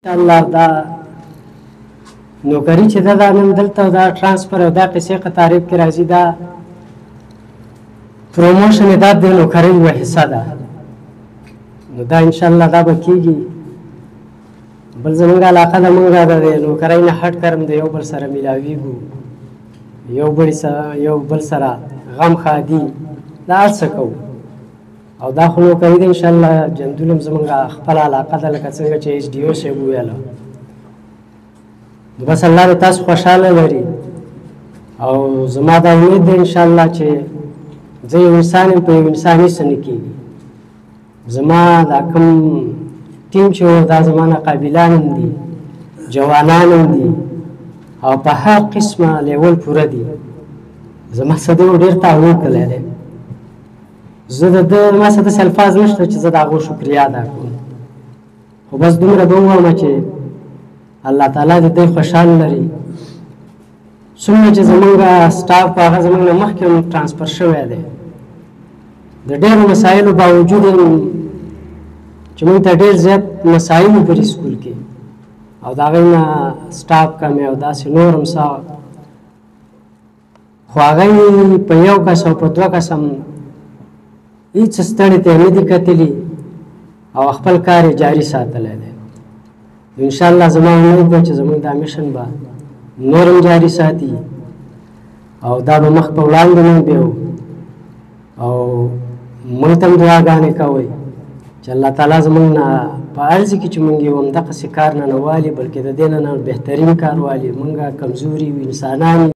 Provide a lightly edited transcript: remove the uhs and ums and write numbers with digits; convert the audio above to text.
انشاءالله دا نوکري چې ده دا نن دلته دا ټرانسفر او دا قصې قطارب کې راځي دا پروموشن دا د نوکرۍ یوه حصه ده نو دا انشاءالله دا به کېږي بل زموږ علاقه ده موږ د نوکرۍ نه هټ کرم د یو بل سره میلاویږو یو بل سره غم ښادي دا هر څه کوو او دا خو نوکري ده انشاءالله جندول هم زموږ خپله علاقه ده لکه څنګه چې ایچ ډي او صاحب وویله نو بس الله دې تاسو خوشحاله لري او زما دا امید ده انشاءالله چې زه یو انسان یم په یو انسان هېڅ نه کېږي زما دا کوم ټیم چې و دا زما نه قابلان هم دي جوانان هم دي او په هر قسمه لیول پوره دي زما څه ده ډېر تعاون کړی دی زه د ده ما څه داسې الفاظ نشته چې زه د هغو شکریا ادا کړم خو بس دومره به ووایم چې الله تعالی دې دی خوشحال لري څومره چې زمونږ سټاف په هغه زمونږ نه مخکې هم ټرانسفر شوی دی د ډېرو مسایلو باوجود چې موږ ته ډېر زیات مسایل وو په سکول کې او د هغې نه سټاف کمې او داسې نور هم څه خو هغوی په یو کس او په دوه کس هم هېڅ ستړي ته نه دي کتلي او خپل کار یې جاري ساتلی دی انشاءالله زما امید ده چې زموږ دا میشن به نور هم جاري ساتي او دا به مخ په وړاندې نه بیو او موږ ته هم دعاګانې کوئ چې الله تعالی زموږ نه په هر ځای کې چې موږ یو همدقسې کار نه والي بلکې د دې نه بهترین کار والي موږ کمزوري یو انسانان